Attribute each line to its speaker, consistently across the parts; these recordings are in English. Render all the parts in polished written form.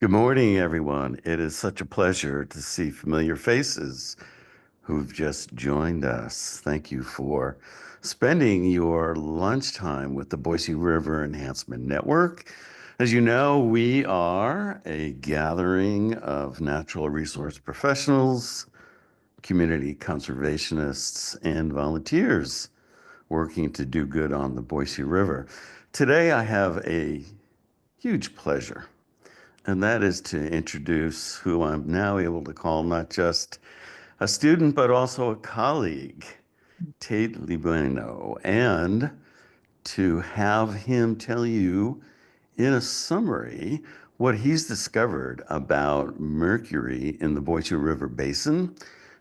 Speaker 1: Good morning, everyone. It is such a pleasure to see familiar faces who've just joined us. Thank you for spending your lunchtime with the Boise River Enhancement Network. As you know, we are a gathering of natural resource professionals, community conservationists, and volunteers working to do good on the Boise River. Today, I have a huge pleasure, and that is to introduce who I'm now able to call not just a student, but also a colleague, Tate Libunao, and to have him tell you in a summary what he's discovered about mercury in the Boise River Basin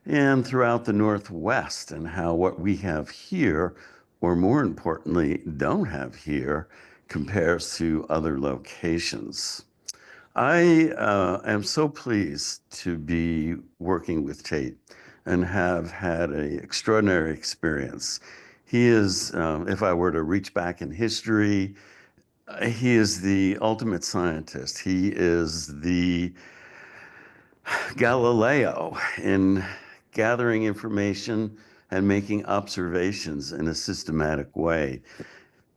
Speaker 1: and throughout the Northwest, and how what we have here, or more importantly, don't have here, compares to other locations. I am so pleased to be working with Tate and have had an extraordinary experience. He is, if I were to reach back in history, he is the ultimate scientist. He is the Galileo in gathering information and making observations in a systematic way,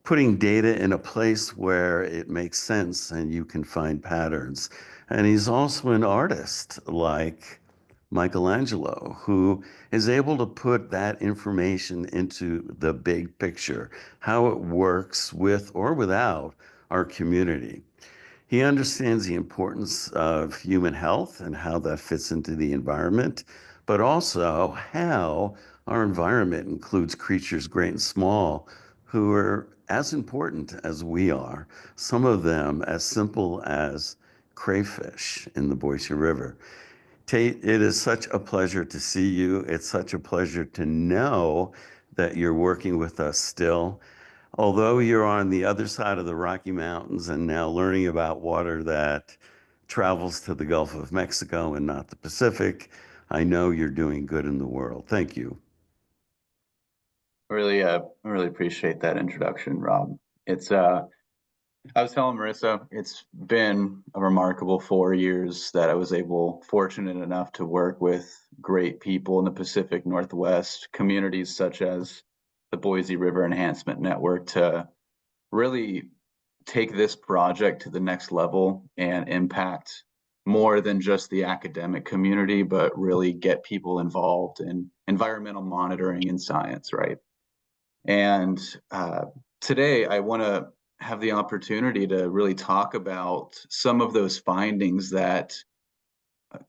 Speaker 1: putting data in a place where it makes sense and you can find patterns. And he's also an artist like Michelangelo, who is able to put that information into the big picture, how it works with or without our community. He understands the importance of human health and how that fits into the environment, but also how our environment includes creatures great and small who are as important as we are, some of them as simple as crayfish in the Boise River. Tate, it is such a pleasure to see you. It's such a pleasure to know that you're working with us still. Although you're on the other side of the Rocky Mountains and now learning about water that travels to the Gulf of Mexico and not the Pacific, I know you're doing good in the world. Thank you.
Speaker 2: I really appreciate that introduction, Rob. It's I was telling Marissa, it's been a remarkable 4 years that I was fortunate enough to work with great people in the Pacific Northwest, communities such as the Boise River Enhancement Network, to really take this project to the next level and impact more than just the academic community, but really get people involved in environmental monitoring and science, right? And today I want to have the opportunity to really talk about some of those findings that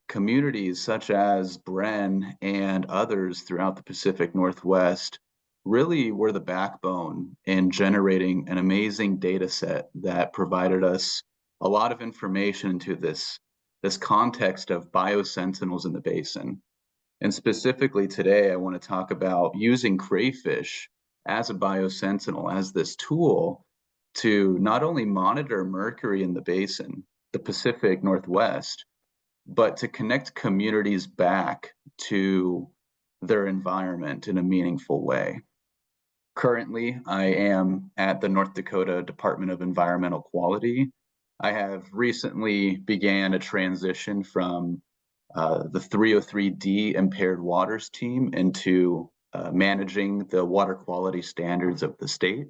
Speaker 2: communities such as Bren and others throughout the Pacific Northwest really were the backbone in generating an amazing data set that provided us a lot of information into this context of biosentinels in the basin. And specifically today, I want to talk about using crayfish as a biosentinel, as this tool to not only monitor mercury in the basin, the Pacific Northwest, but to connect communities back to their environment in a meaningful way. Currently, I am at the North Dakota Department of Environmental Quality. I have recently began a transition from the 303D impaired waters team into managing the water quality standards of the state.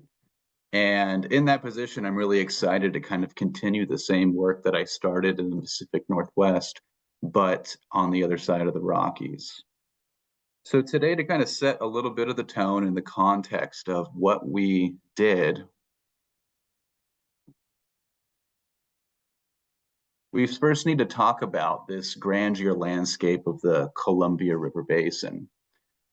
Speaker 2: And in that position, I'm really excited to kind of continue the same work that I started in the Pacific Northwest, but on the other side of the Rockies. So today, to kind of set a little bit of the tone and the context of what we did, we first need to talk about this grandeur landscape of the Columbia River Basin.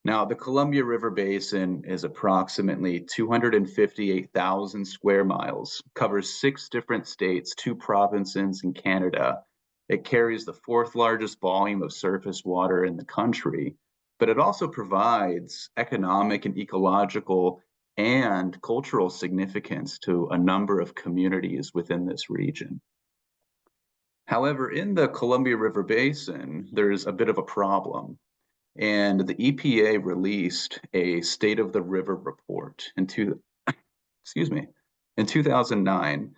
Speaker 2: Now, the Columbia River Basin is approximately 258,000 square miles, covers 6 different states, 2 provinces in Canada. It carries the fourth largest volume of surface water in the country, but it also provides economic and ecological and cultural significance to a number of communities within this region. However, in the Columbia River Basin, there's a bit of a problem. And the EPA released a State of the River report excuse me, in 2009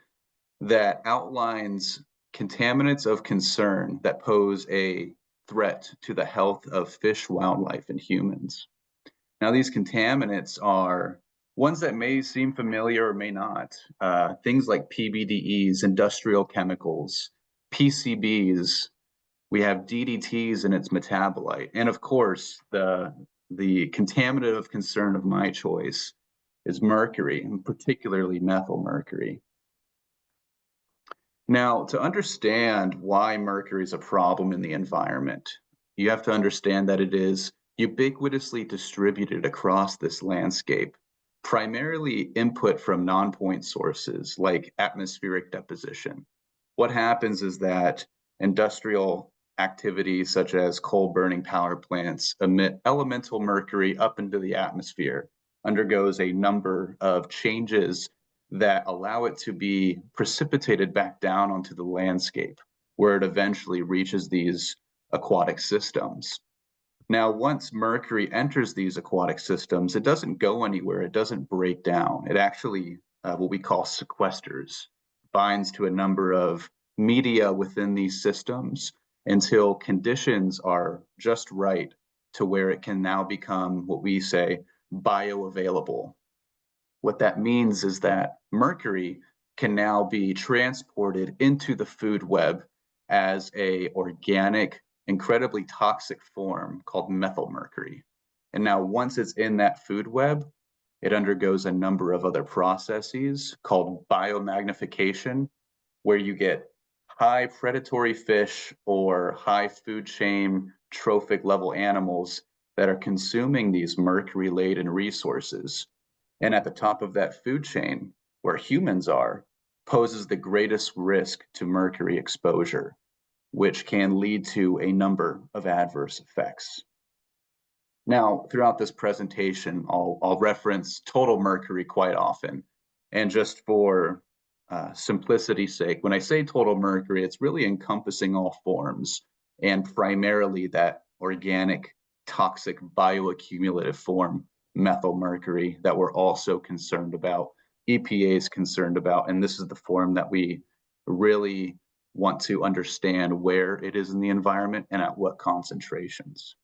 Speaker 2: that outlines contaminants of concern that pose a threat to the health of fish, wildlife, and humans. Now, these contaminants are ones that may seem familiar or may not. Things like PBDEs, industrial chemicals, PCBs, we have DDTs in its metabolite. And of course, the contaminant of concern of my choice is mercury, and particularly methyl mercury. Now, to understand why mercury is a problem in the environment, you have to understand that it is ubiquitously distributed across this landscape, primarily input from non-point sources like atmospheric deposition. What happens is that industrial activities such as coal burning power plants emit elemental mercury up into the atmosphere, undergoes a number of changes that allow it to be precipitated back down onto the landscape, where it eventually reaches these aquatic systems. Now, once mercury enters these aquatic systems, it doesn't go anywhere, it doesn't break down. It actually, what we call sequesters, binds to a number of media within these systems until conditions are just right to where it can now become what we say bioavailable. What that means is that mercury can now be transported into the food web as a organic, incredibly toxic form called methylmercury. And now once it's in that food web, it undergoes a number of other processes called biomagnification, where you get high predatory fish or high food chain trophic level animals that are consuming these mercury laden resources. And at the top of that food chain, where humans are, poses the greatest risk to mercury exposure, which can lead to a number of adverse effects. Now, throughout this presentation, I'll reference total mercury quite often. And just for simplicity's sake, when I say total mercury, it's really encompassing all forms and primarily that organic, toxic, bioaccumulative form methyl mercury that we're also concerned about, EPA is concerned about, and this is the form that we really want to understand where it is in the environment and at what concentrations.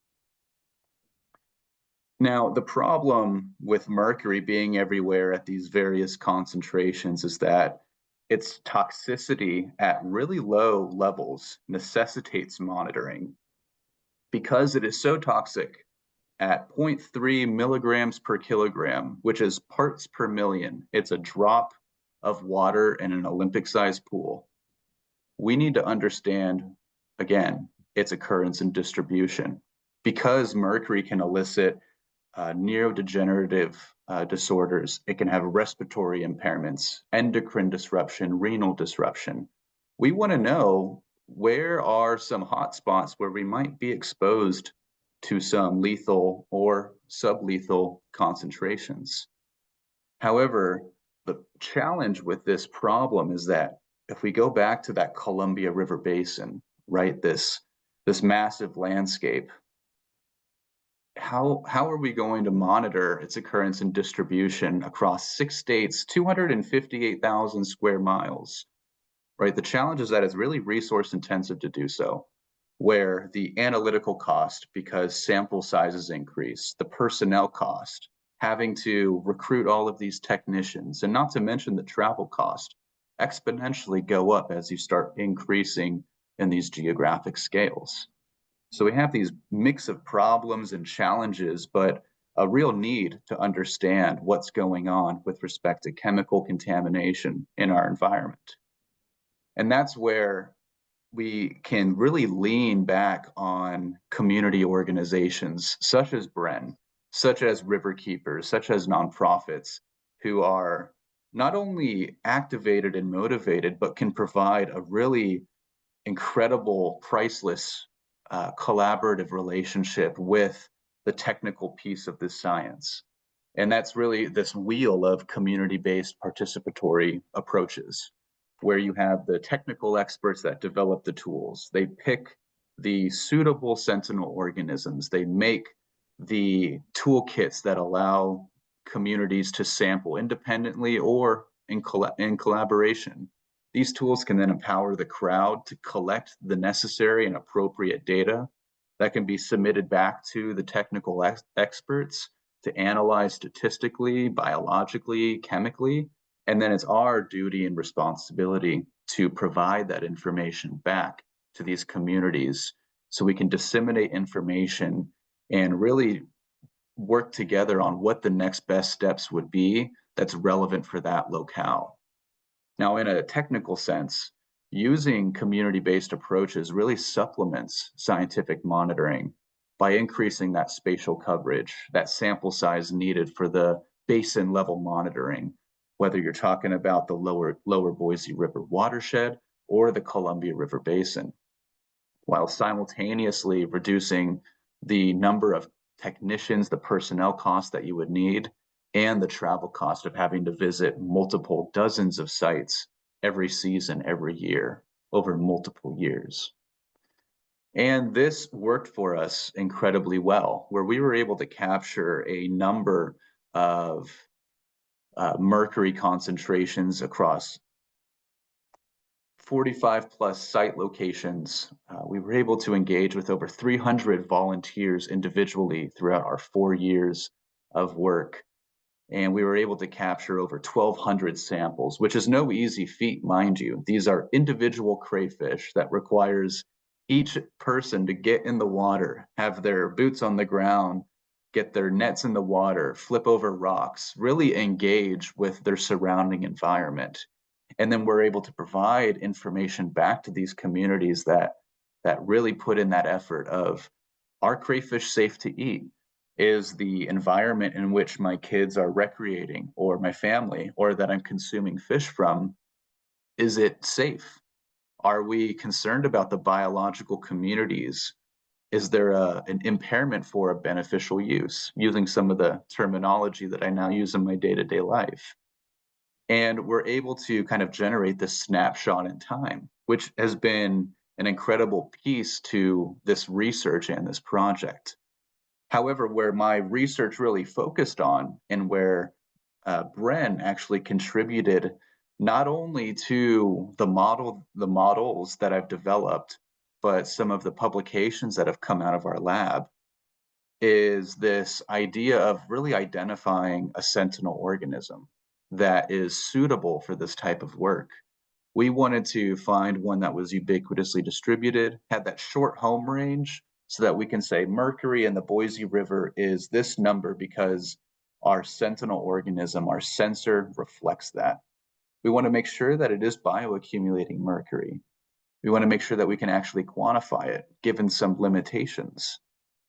Speaker 2: Now, the problem with mercury being everywhere at these various concentrations is that its toxicity at really low levels necessitates monitoring. Because it is so toxic, at 0.3 milligrams per kilogram, which is parts per million. It's a drop of water in an Olympic-sized pool. We need to understand, again, its occurrence and distribution. Because mercury can elicit neurodegenerative disorders, it can have respiratory impairments, endocrine disruption, renal disruption. We want to know where are some hotspots where we might be exposed to some lethal or sublethal concentrations. However, the challenge with this problem is that if we go back to that Columbia River Basin, right, this massive landscape, how are we going to monitor its occurrence and distribution across 6 states, 258,000 square miles, right? The challenge is that it's really resource intensive to do so, where the analytical cost, because sample sizes increase, the personnel cost, having to recruit all of these technicians, and not to mention the travel cost, exponentially go up as you start increasing in these geographic scales. So we have these mix of problems and challenges, but a real need to understand what's going on with respect to chemical contamination in our environment. And that's where we can really lean back on community organizations such as Bren, such as River Keepers, such as nonprofits who are not only activated and motivated, but can provide a really incredible, priceless, collaborative relationship with the technical piece of this science. And that's really this wheel of community-based participatory approaches, where you have the technical experts that develop the tools. They pick the suitable sentinel organisms. They make the toolkits that allow communities to sample independently or in collaboration These tools can then empower the crowd to collect the necessary and appropriate data that can be submitted back to the technical experts to analyze statistically, biologically, chemically, and then it's our duty and responsibility to provide that information back to these communities so we can disseminate information and really work together on what the next best steps would be that's relevant for that locale. Now, in a technical sense, using community-based approaches really supplements scientific monitoring by increasing that spatial coverage, that sample size needed for the basin level monitoring, whether you're talking about the lower Boise River watershed or the Columbia River Basin, while simultaneously reducing the number of technicians, the personnel costs that you would need, and the travel cost of having to visit multiple dozens of sites every season, every year, over multiple years. And this worked for us incredibly well, where we were able to capture a number of mercury concentrations across 45 plus site locations. We were able to engage with over 300 volunteers individually throughout our 4 years of work. And we were able to capture over 1,200 samples, which is no easy feat, mind you. These are individual crayfish that requires each person to get in the water, have their boots on the ground, get their nets in the water, flip over rocks, really engage with their surrounding environment. And then we're able to provide information back to these communities that really put in that effort of, are crayfish safe to eat? Is the environment in which my kids are recreating, or my family, or that I'm consuming fish from, is it safe? Are we concerned about the biological communities? Is there an impairment for a beneficial use, using some of the terminology that I now use in my day-to-day life? And we're able to kind of generate this snapshot in time, which has been an incredible piece to this research and this project. However, where my research really focused on, and where Bren actually contributed not only to the models that I've developed, but some of the publications that have come out of our lab, is this idea of really identifying a sentinel organism that is suitable for this type of work. We wanted to find one that was ubiquitously distributed, had that short home range, so that we can say mercury in the Boise River is this number because our sentinel organism, our sensor, reflects that. We want to make sure that it is bioaccumulating mercury. We want to make sure that we can actually quantify it, given some limitations.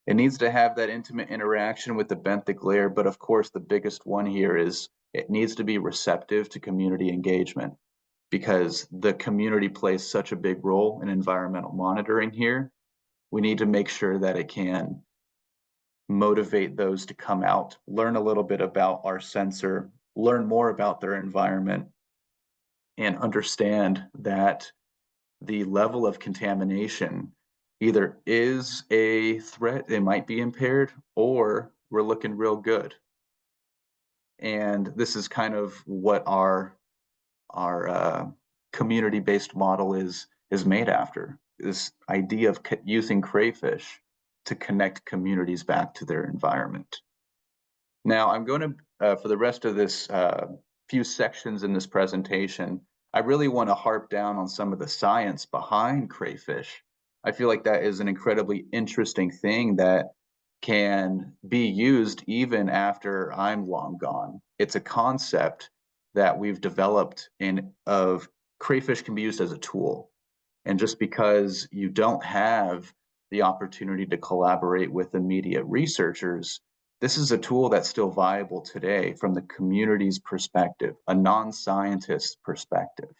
Speaker 2: It needs to have that intimate interaction with the benthic layer, but of course the biggest one here is it needs to be receptive to community engagement, because the community plays such a big role in environmental monitoring here. We need to make sure that it can motivate those to come out, learn a little bit about our sensor, learn more about their environment, and understand that the level of contamination either is a threat, it might be impaired, or we're looking real good. And this is kind of what our community-based model is made after, this idea of using crayfish to connect communities back to their environment. Now, I'm going to, for the rest of this few sections in this presentation, I really want to harp down on some of the science behind crayfish. I feel like that is an incredibly interesting thing that can be used even after I'm long gone. It's a concept that we've developed of crayfish can be used as a tool. And just because you don't have the opportunity to collaborate with immediate researchers, this is a tool that's still viable today from the community's perspective, a non-scientist's perspective.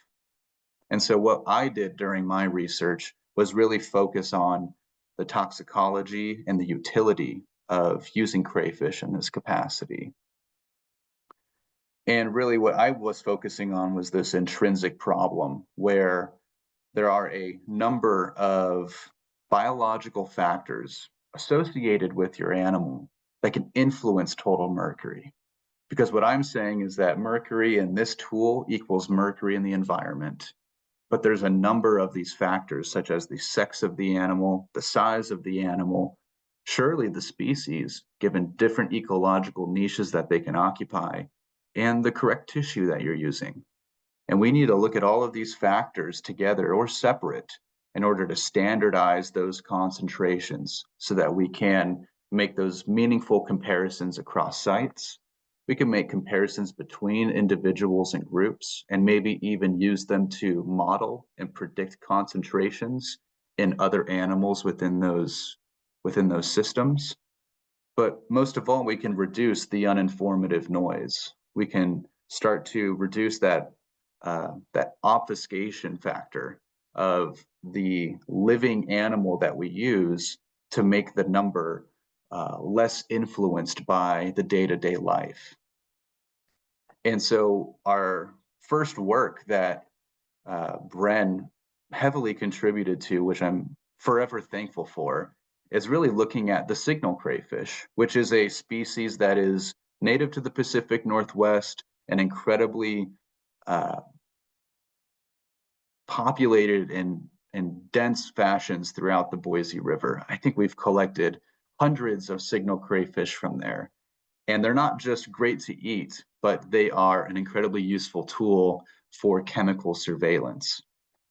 Speaker 2: And so what I did during my research was really focus on the toxicology and the utility of using crayfish in this capacity. And really what I was focusing on was this intrinsic problem where there are a number of biological factors associated with your animal that can influence total mercury. Because what I'm saying is that mercury in this tool equals mercury in the environment. but there's a number of these factors, such as the sex of the animal, the size of the animal, surely the species, given different ecological niches that they can occupy, and the correct tissue that you're using. And we need to look at all of these factors together or separate in order to standardize those concentrations so that we can make those meaningful comparisons across sites. We can make comparisons between individuals and groups, and maybe even use them to model and predict concentrations in other animals within those systems. But most of all, we can reduce the uninformative noise. We can start to reduce that obfuscation factor of the living animal that we use to make the number less influenced by the day-to-day life. And so our first work that Bren heavily contributed to, which I'm forever thankful for, is really looking at the signal crayfish, which is a species that is native to the Pacific Northwest and incredibly populated in dense fashions throughout the Boise River. I think we've collected hundreds of signal crayfish from there. And they're not just great to eat, but they are an incredibly useful tool for chemical surveillance.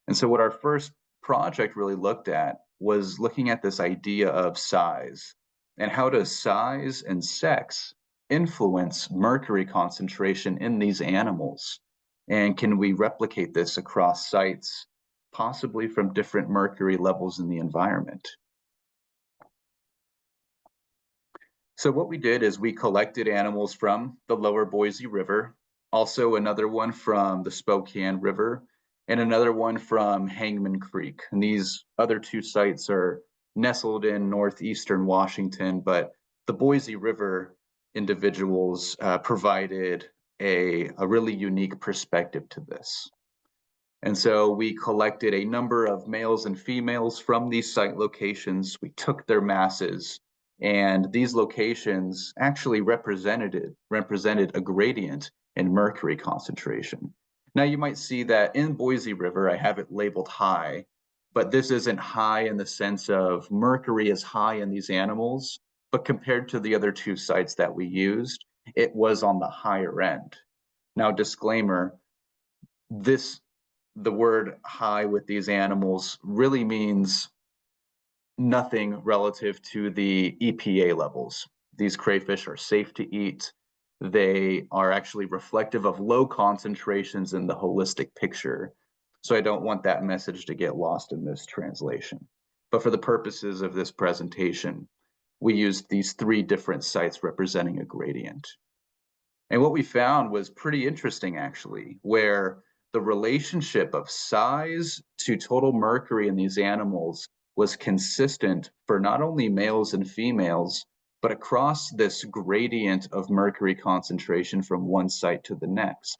Speaker 2: And so what our first project really looked at was looking at this idea of size and how does size and sex influence mercury concentration in these animals? And can we replicate this across sites, possibly from different mercury levels in the environment? So what we did is we collected animals from the lower Boise River, also another one from the Spokane River, and another one from Hangman Creek. And these other two sites are nestled in northeastern Washington, but the Boise River individuals provided a really unique perspective to this. And so we collected a number of males and females from these site locations. We took their masses, and these locations actually represented a gradient in mercury concentration. Now you might see that in Boise River, I have it labeled high, but this isn't high in the sense of mercury is high in these animals, but compared to the other two sites that we used, it was on the higher end. Now, disclaimer, the word high with these animals really means nothing relative to the EPA levels. These crayfish are safe to eat. They are actually reflective of low concentrations in the holistic picture. So I don't want that message to get lost in this translation. But for the purposes of this presentation, we used these three different sites representing a gradient. And what we found was pretty interesting, actually, where the relationship of size to total mercury in these animals was consistent for not only males and females, but across this gradient of mercury concentration from one site to the next.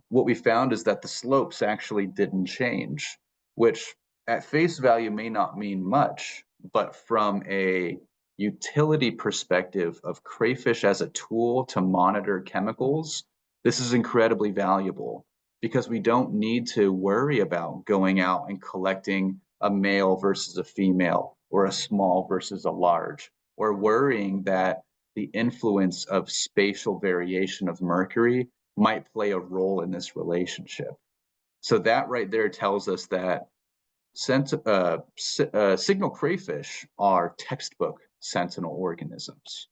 Speaker 2: What we found is that the slopes actually didn't change, which at face value may not mean much, but from a utility perspective of crayfish as a tool to monitor chemicals, this is incredibly valuable because we don't need to worry about going out and collecting a male versus a female or a small versus a large, or worrying that the influence of spatial variation of mercury might play a role in this relationship. So that right there tells us that signal crayfish are textbook sentinel organisms.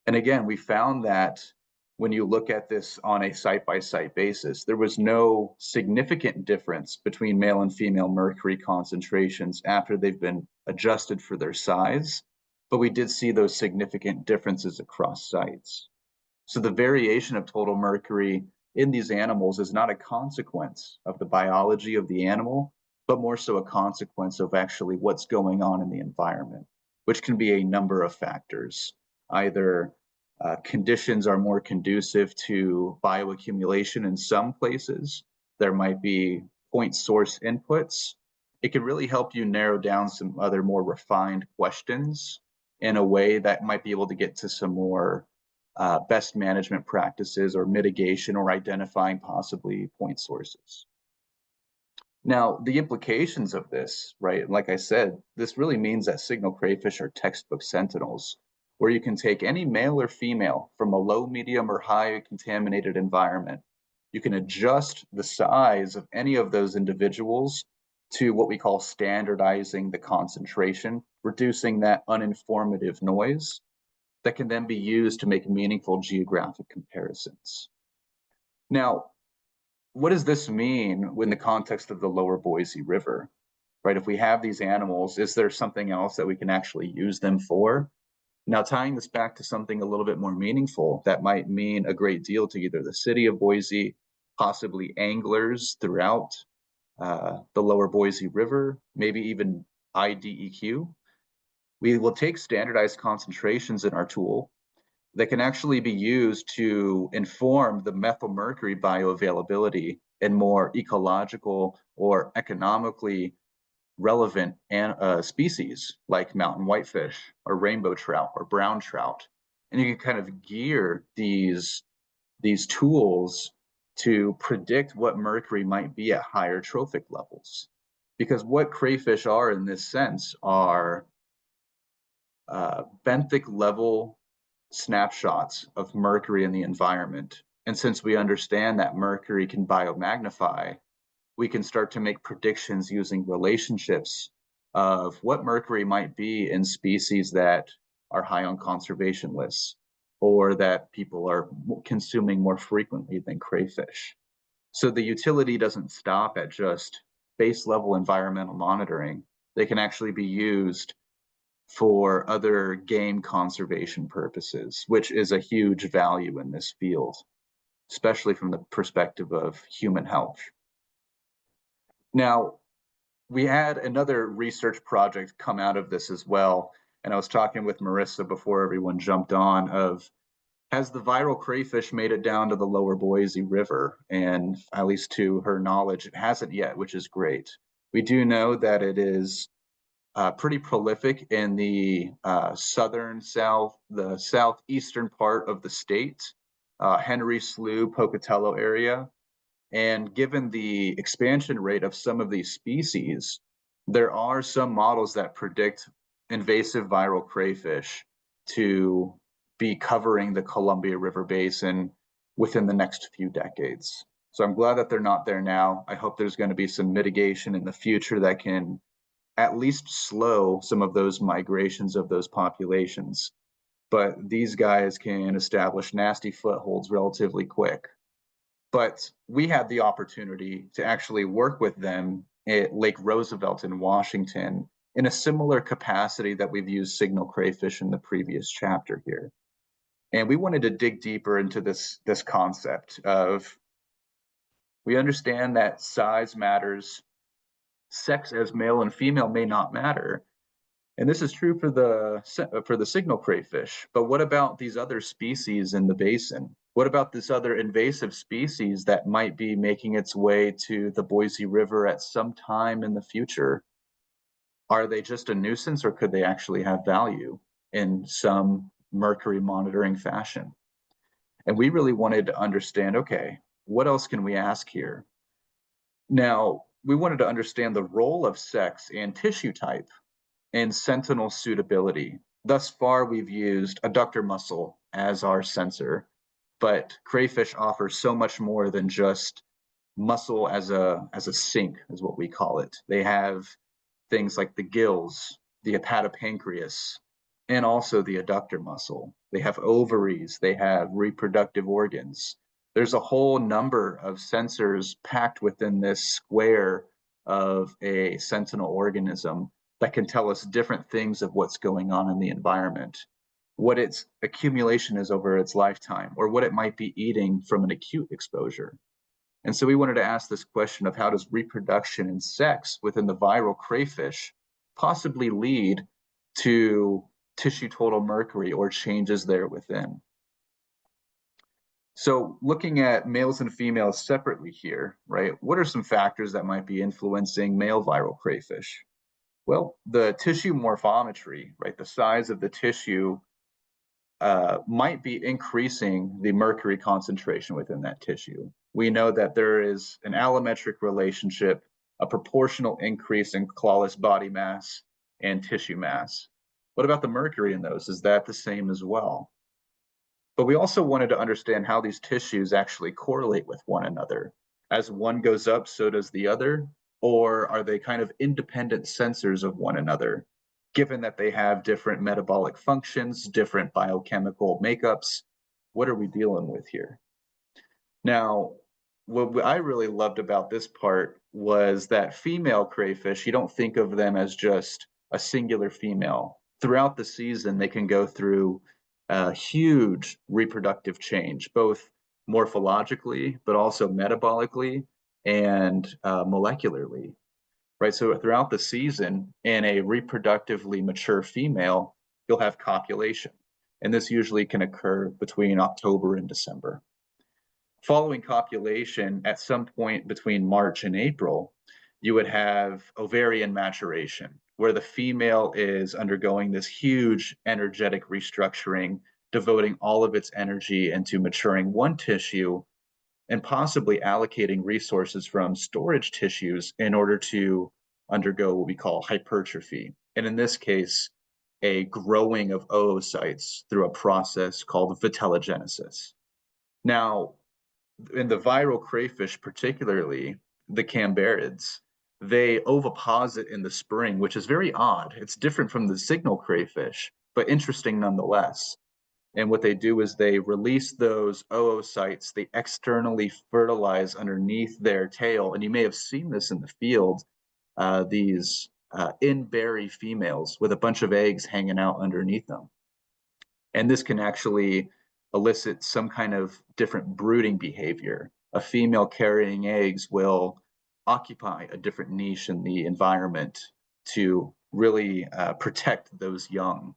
Speaker 2: And again, we found that when you look at this on a site-by-site basis, there was no significant difference between male and female mercury concentrations after they've been adjusted for their size, but we did see those significant differences across sites. So the variation of total mercury in these animals is not a consequence of the biology of the animal, but more so a consequence of actually what's going on in the environment, which can be a number of factors. Either conditions are more conducive to bioaccumulation in some places. There might be point source inputs. It can really help you narrow down some other more refined questions in a way that might be able to get to some more best management practices or mitigation or identifying possibly point sources. Now, the implications of this, right? Like I said, this really means that signal crayfish are textbook sentinels, where you can take any male or female from a low, medium, or high contaminated environment. You can adjust the size of any of those individuals to what we call standardizing the concentration, reducing that uninformative noise that can then be used to make meaningful geographic comparisons. Now, what does this mean in the context of the lower Boise River? Right? If we have these animals, is there something else that we can actually use them for? Now, tying this back to something a little bit more meaningful, that might mean a great deal to either the city of Boise, possibly anglers throughout the lower Boise River, maybe even IDEQ. We will take standardized concentrations in our tool that can actually be used to inform the methylmercury bioavailability in more ecological or economically relevant species like mountain whitefish or rainbow trout or brown trout. And you can kind of gear these tools to predict what mercury might be at higher trophic levels. Because what crayfish are in this sense are benthic level snapshots of mercury in the environment. And since we understand that mercury can biomagnify, we can start to make predictions using relationships of what mercury might be in species that are high on conservation lists or that people are consuming more frequently than crayfish. So the utility doesn't stop at just base level environmental monitoring. They can actually be used for other game conservation purposes, which is a huge value in this field, especially from the perspective of human health. Now, we had another research project come out of this as well, and I was talking with Marissa before everyone jumped on of, has the viral crayfish made it down to the lower Boise River? And at least to her knowledge, it hasn't yet, which is great. We do know that it is pretty prolific in the the southeastern part of the state, Henry Slough, Pocatello area. And given the expansion rate of some of these species, there are some models that predict invasive viral crayfish to be covering the Columbia River Basin within the next few decades. So I'm glad that they're not there now. I hope there's going to be some mitigation in the future that can at least slow some of those migrations of those populations. But these guys can establish nasty footholds relatively quick. But we had the opportunity to actually work with them at Lake Roosevelt in Washington in a similar capacity that we've used signal crayfish in the previous chapter here. And we wanted to dig deeper into this concept of, we understand that size matters, sex as male and female may not matter. And this is true for the signal crayfish. But what about these other species in the basin? What about this other invasive species that might be making its way to the Boise River at some time in the future? Are they just a nuisance, or could they actually have value in some mercury monitoring fashion? And we really wanted to understand, okay, what else can we ask here? Now, we wanted to understand the role of sex and tissue type and sentinel suitability. Thus far, we've used adductor muscle as our sensor, but crayfish offer so much more than just muscle as a sink, is what we call it. They have things like the gills, the hepatopancreas, and also the adductor muscle. They have ovaries, they have reproductive organs. There's a whole number of sensors packed within this square of a sentinel organism that can tell us different things of what's going on in the environment, what its accumulation is over its lifetime, or what it might be eating from an acute exposure. And so we wanted to ask this question of, how does reproduction and sex within the viral crayfish possibly lead to tissue total mercury or changes there within? So looking at males and females separately here, right, what are some factors that might be influencing male viral crayfish? Well, the tissue morphometry, right, the size of the tissue might be increasing the mercury concentration within that tissue. We know that there is an allometric relationship a proportional increase in clawless body mass and tissue mass. What about the mercury in those? Is that the same as well? But we also wanted to understand how these tissues actually correlate with one another. As one goes up, so does the other, or are they kind of independent sensors of one another, given that they have different metabolic functions, different biochemical makeups? What are we dealing with here? Now, what I really loved about this part was that female crayfish, you don't think of them as just a singular female. Throughout the season, they can go through a huge reproductive change, both morphologically, but also metabolically and molecularly, right? So throughout the season, in a reproductively mature female, you'll have copulation. And this usually can occur between October and December. Following copulation, at some point between March and April, you would have ovarian maturation, where the female is undergoing this huge energetic restructuring, devoting all of its energy into maturing one tissue and possibly allocating resources from storage tissues in order to undergo what we call hypertrophy. And in this case, a growing of oocytes through a process called vitellogenesis. Now, in the viral crayfish, particularly the cambarids, they oviposit in the spring, which is very odd. It's different from the signal crayfish, but interesting nonetheless. And what they do is they release those oocytes, they externally fertilize underneath their tail. And you may have seen this in the field, these in-berry females with a bunch of eggs hanging out underneath them. And this can actually elicit some kind of different brooding behavior. A female carrying eggs will occupy a different niche in the environment to really protect those young.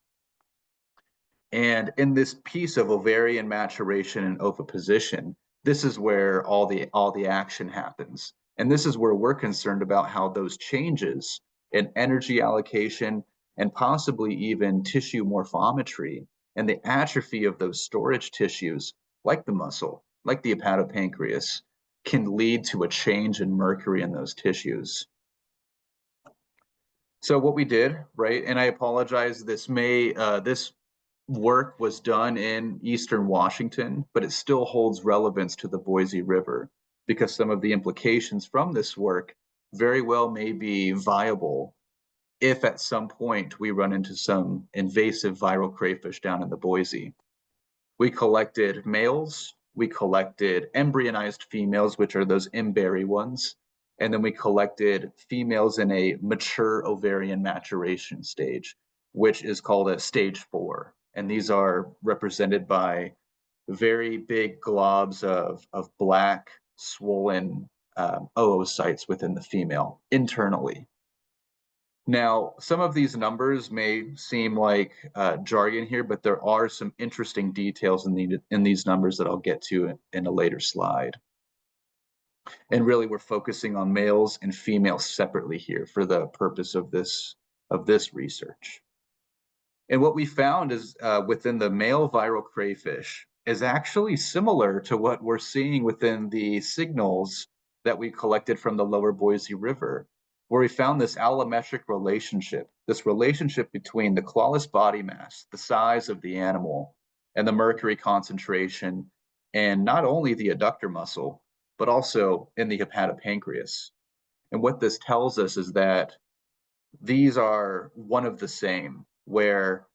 Speaker 2: And in this piece of ovarian maturation and oviposition, this is where all the action happens. And this is where we're concerned about how those changes in energy allocation and possibly even tissue morphometry and the atrophy of those storage tissues, like the muscle, like the hepatopancreas, can lead to a change in mercury in those tissues. So what we did, right, and I apologize, this work was done in Eastern Washington, but it still holds relevance to the Boise River because some of the implications from this work very well may be viable if at some point we run into some invasive viral crayfish down in the Boise. We collected males, we collected embryonized females, which are those in-berry ones, and then we collected females in a mature ovarian maturation stage, which is called a stage 4. And these are represented by very big globs of black, swollen oocytes within the female internally. Now, some of these numbers may seem like jargon here, but there are some interesting details in these numbers that I'll get to in a later slide. And really, we're focusing on males and females separately here for the purpose of this research. And what we found is within the male viral crayfish is actually similar to what we're seeing within the signals that we collected from the lower Boise River, where we found this allometric relationship, this relationship between the clawless body mass, the size of the animal, and the mercury concentration, and not only the adductor muscle, but also in the hepatopancreas. And what this tells us is that these are one of the same, where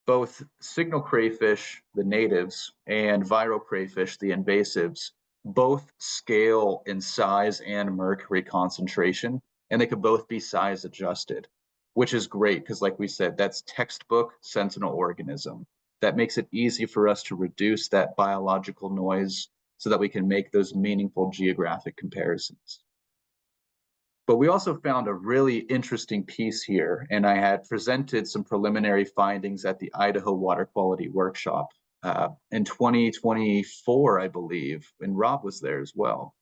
Speaker 2: both signal crayfish, the natives, and viral crayfish, the invasives, both scale in size and mercury concentration, and they could both be size adjusted, which is great because, like we said, that's textbook sentinel organism. That makes it easy for us to reduce that biological noise so that we can make those meaningful geographic comparisons. But we also found a really interesting piece here, and I had presented some preliminary findings at the Idaho Water Quality Workshop in 2024, I believe, and Rob was there as well.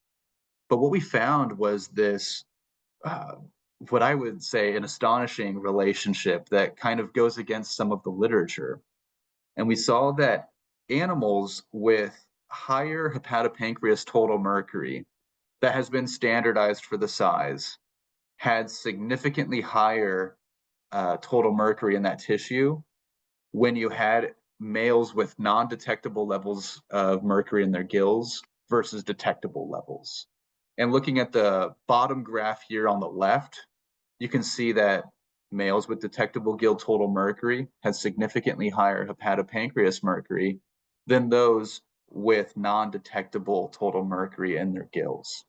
Speaker 2: But what we found was this, what I would say, an astonishing relationship that kind of goes against some of the literature. And we saw that animals with higher hepatopancreas total mercury that has been standardized for the size had significantly higher total mercury in that tissue when you had males with non-detectable levels of mercury in their gills versus detectable levels. And looking at the bottom graph here on the left, you can see that males with detectable gill total mercury had significantly higher hepatopancreas mercury than those with non-detectable total mercury in their gills,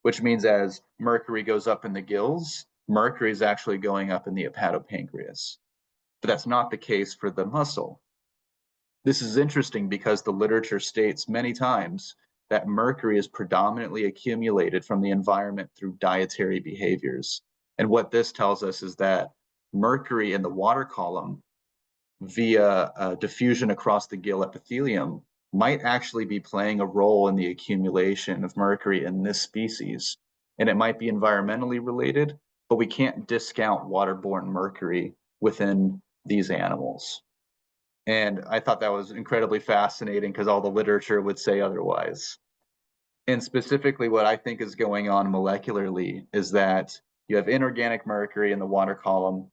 Speaker 2: which means as mercury goes up in the gills, mercury is actually going up in the hepatopancreas. But that's not the case for the muscle. This is interesting because the literature states many times that mercury is predominantly accumulated from the environment through dietary behaviors. And what this tells us is that mercury in the water column via diffusion across the gill epithelium might actually be playing a role in the accumulation of mercury in this species. And it might be environmentally related, but we can't discount waterborne mercury within these animals. And I thought that was incredibly fascinating because all the literature would say otherwise. And specifically, what I think is going on molecularly is that you have inorganic mercury in the water column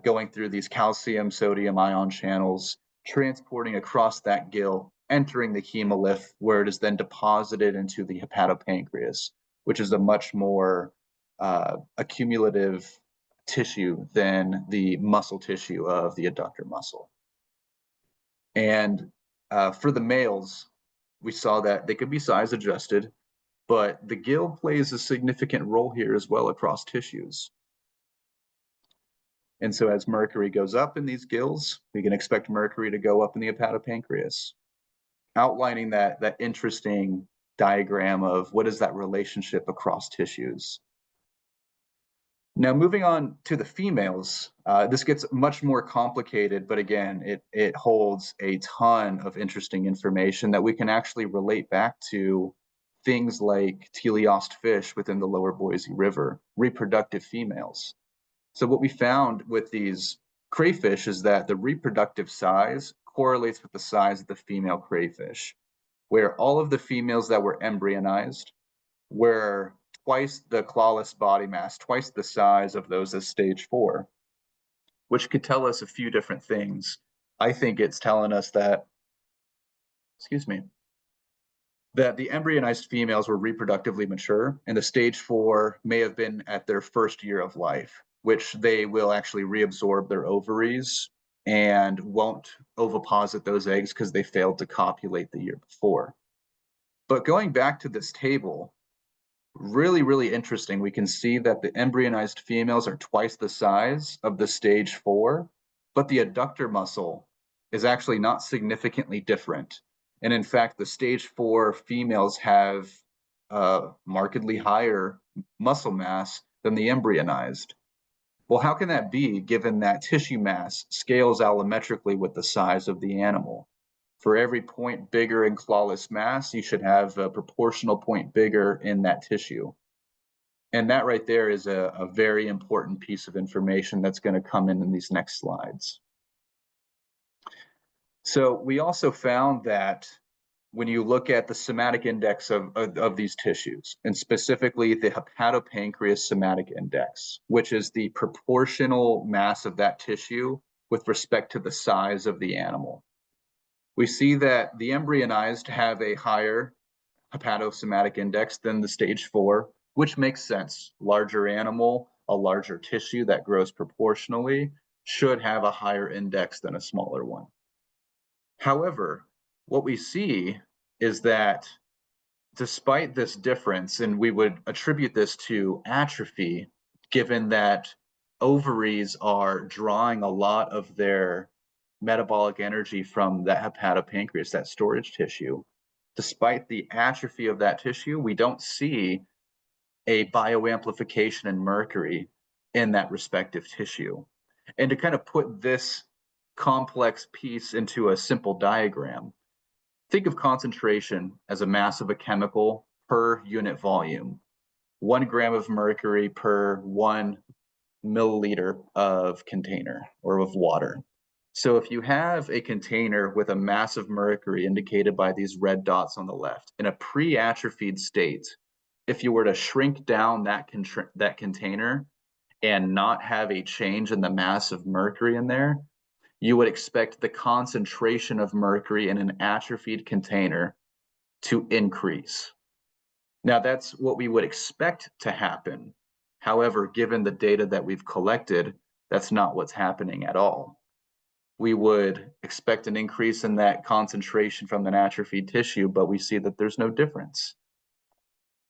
Speaker 2: going through these calcium sodium ion channels, transporting across that gill, entering the hemolymph, where it is then deposited into the hepatopancreas, which is a much more accumulative tissue than the muscle tissue of the adductor muscle. And for the males, we saw that they could be size adjusted, but the gill plays a significant role here as well across tissues. And so as mercury goes up in these gills, we can expect mercury to go up in the hepatopancreas, outlining that interesting diagram of what is that relationship across tissues. Now, moving on to the females, this gets much more complicated, but again, it holds a ton of interesting information that we can actually relate back to things like teleost fish within the lower Boise River, reproductive females. So what we found with these crayfish is that the reproductive size correlates with the size of the female crayfish, where all of the females that were embryonized were twice the clawless body mass, twice the size of those as stage 4, which could tell us a few different things. I think it's telling us that, excuse me, that the embryonized females were reproductively mature, and the stage 4 may have been at their first year of life, which they will actually reabsorb their ovaries and won't oviposit those eggs because they failed to copulate the year before. But going back to this table, really, really interesting. We can see that the embryonized females are twice the size of the stage 4, but the adductor muscle is actually not significantly different. And in fact, the stage 4 females have markedly higher muscle mass than the embryonized. Well, how can that be given that tissue mass scales allometrically with the size of the animal? For every point bigger in clawless mass, you should have a proportional point bigger in that tissue. And that right there is a very important piece of information that's going to come in these next slides. So we also found that when you look at the somatic index of these tissues, and specifically the hepatopancreas somatic index, which is the proportional mass of that tissue with respect to the size of the animal, we see that the embryonized have a higher hepatosomatic index than the stage 4, which makes sense. Larger animal, a larger tissue that grows proportionally should have a higher index than a smaller one. However, what we see is that despite this difference, and we would attribute this to atrophy, given that ovaries are drawing a lot of their metabolic energy from that hepatopancreas, that storage tissue. Despite the atrophy of that tissue, we don't see a bioamplification in mercury in that respective tissue. And to kind of put this complex piece into a simple diagram, think of concentration as a mass of a chemical per unit volume. 1 gram of mercury per 1 milliliter of container or of water. So if you have a container with a mass of mercury indicated by these red dots on the left in a pre-atrophied state, if you were to shrink down that container and not have a change in the mass of mercury in there, you would expect the concentration of mercury in an atrophied container to increase. Now, that's what we would expect to happen. However, given the data that we've collected, that's not what's happening at all. We would expect an increase in that concentration from an atrophied tissue, but we see that there's no difference.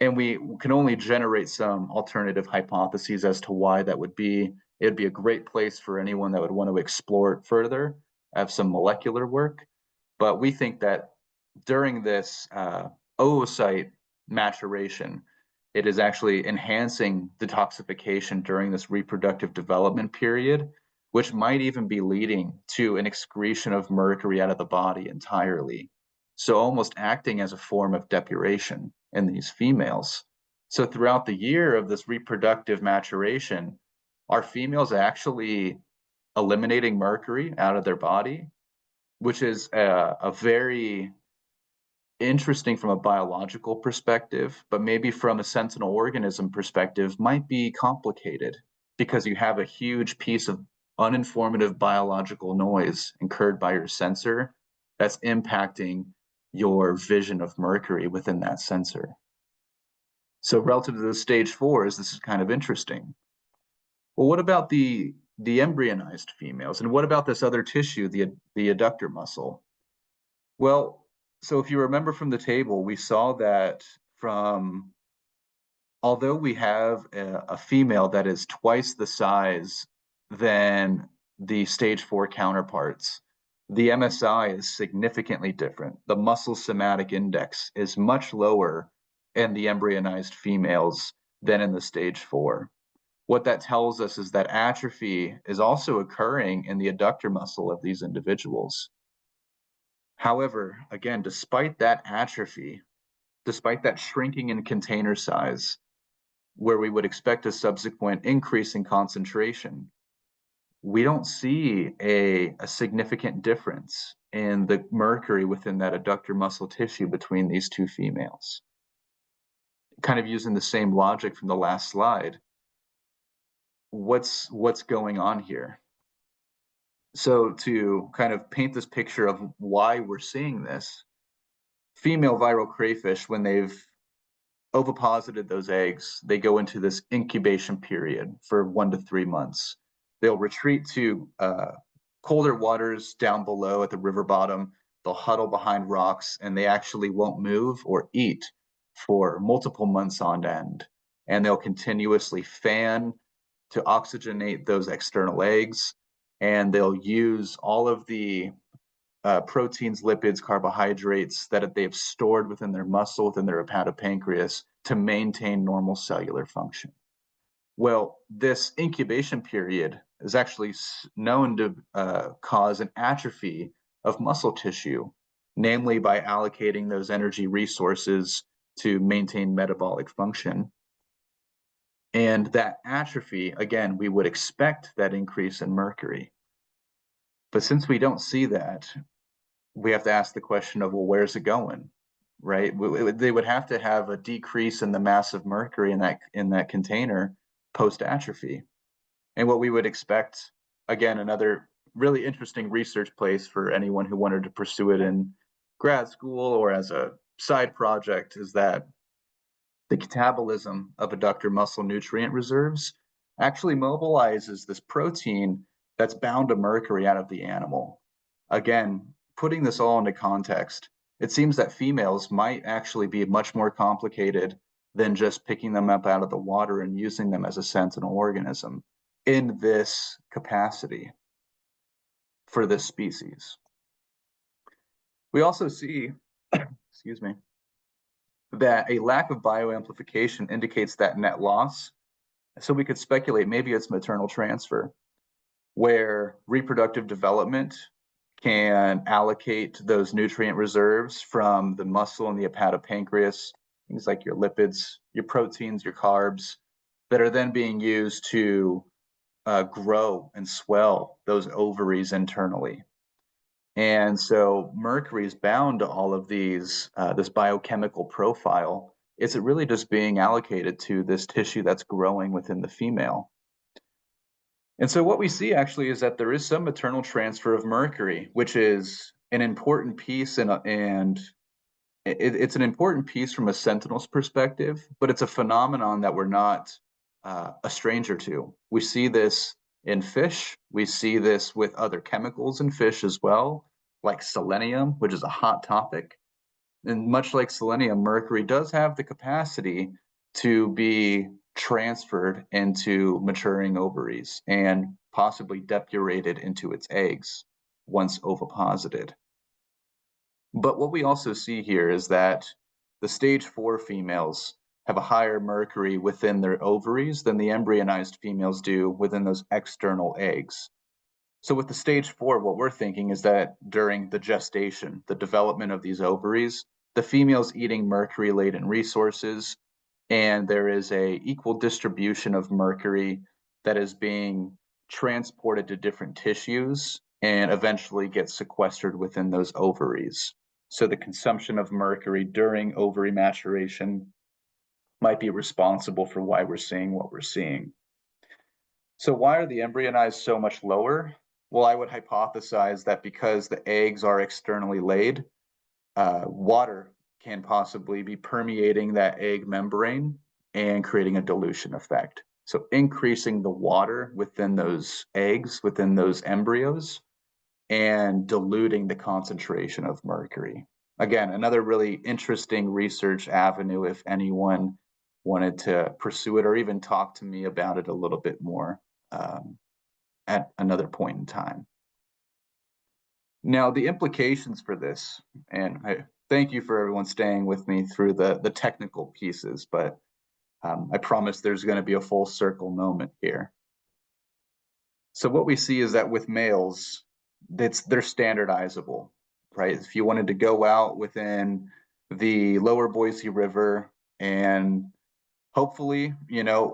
Speaker 2: And we can only generate some alternative hypotheses as to why that would be. It'd be a great place for anyone that would want to explore it further, have some molecular work. But we think that during this oocyte maturation, it is actually enhancing detoxification during this reproductive development period, which might even be leading to an excretion of mercury out of the body entirely. So almost acting as a form of depuration in these females. So throughout the year of this reproductive maturation, are females actually eliminating mercury out of their body, which is a very interesting from a biological perspective, but maybe from a sentinel organism perspective might be complicated because you have a huge piece of uninformative biological noise incurred by your sensor that's impacting your vision of mercury within that sensor. So relative to the stage 4s, this is kind of interesting. Well, what about the embryonized females? And what about this other tissue, the adductor muscle? Well, so if you remember from the table, we saw that although we have a female that is twice the size than the stage 4 counterparts, the MSI is significantly different. The muscle somatic index is much lower in the embryonized females than in the stage 4. What that tells us is that atrophy is also occurring in the adductor muscle of these individuals. However, again, despite that atrophy, despite that shrinking in container size, where we would expect a subsequent increase in concentration, we don't see a significant difference in the mercury within that adductor muscle tissue between these two females. Kind of using the same logic from the last slide, what's going on here? So to kind of paint this picture of why we're seeing this, female viral crayfish, when they've oviposited those eggs, they go into this incubation period for 1 to 3 months. They'll retreat to colder waters down below at the river bottom. They'll huddle behind rocks, and they actually won't move or eat for multiple months on end. And they'll continuously fan to oxygenate those external eggs, and they'll use all of the proteins, lipids, carbohydrates that they've stored within their muscle, within their hepatopancreas, to maintain normal cellular function. Well, this incubation period is actually known to cause an atrophy of muscle tissue, namely by allocating those energy resources to maintain metabolic function. And that atrophy, again, we would expect that increase in mercury. But since we don't see that, we have to ask the question of, well, where's it going, right? They would have to have a decrease in the mass of mercury in that container post-atrophy. And what we would expect, again, another really interesting research place for anyone who wanted to pursue it in grad school or as a side project, is that the catabolism of adductor muscle nutrient reserves actually mobilizes this protein that's bound to mercury out of the animal. Again, putting this all into context, it seems that females might actually be much more complicated than just picking them up out of the water and using them as a sentinel organism in this capacity for this species. We also see, excuse me, that a lack of bioamplification indicates that net loss. So we could speculate maybe it's maternal transfer, where reproductive development can allocate those nutrient reserves from the muscle and the hepatopancreas, things like your lipids, your proteins, your carbs, that are then being used to grow and swell those ovaries internally. And so mercury is bound to all of these, this biochemical profile is it really just being allocated to this tissue that's growing within the female? And so what we see actually is that there is some maternal transfer of mercury, which is an important piece it's an important piece from a sentinel's perspective, but it's a phenomenon that we're not a stranger to. We see this in fish. We see this with other chemicals in fish as well, like selenium, which is a hot topic. And much like selenium, mercury does have the capacity to be transferred into maturing ovaries and possibly depurated into its eggs once oviposited. But what we also see here is that the stage 4 females have a higher mercury within their ovaries than the embryonized females do within those external eggs. So with the stage 4, what we're thinking is that during the gestation, the development of these ovaries, the female's eating mercury-laden resources, and there is a equal distribution of mercury that is being transported to different tissues and eventually gets sequestered within those ovaries. So the consumption of mercury during ovary maturation might be responsible for why we're seeing what we're seeing. So why are the embryonized so much lower? Well, I would hypothesize that because the eggs are externally laid, water can possibly be permeating that egg membrane and creating a dilution effect. So increasing the water within those eggs, within those embryos, and diluting the concentration of mercury. Again, another really interesting research avenue if anyone wanted to pursue it or even talk to me about it a little bit more at another point in time. Now, the implications for this, and I thank you for everyone staying with me through the technical pieces, but I promise there's going to be a full circle moment here. So what we see is that with males, they're standardizable, right? If you wanted to go out within the lower Boise River and hopefully,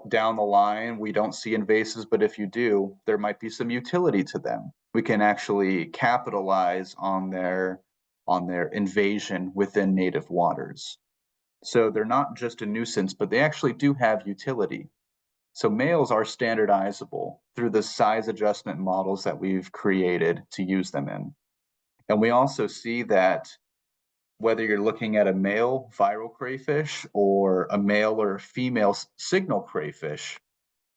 Speaker 2: down the line, we don't see invasives, but if you do, there might be some utility to them. We can actually capitalize on their invasion within native waters. So they're not just a nuisance, but they actually do have utility. So males are standardizable through the size adjustment models that we've created to use them in. And we also see that whether you're looking at a male viral crayfish or a male or female signal crayfish,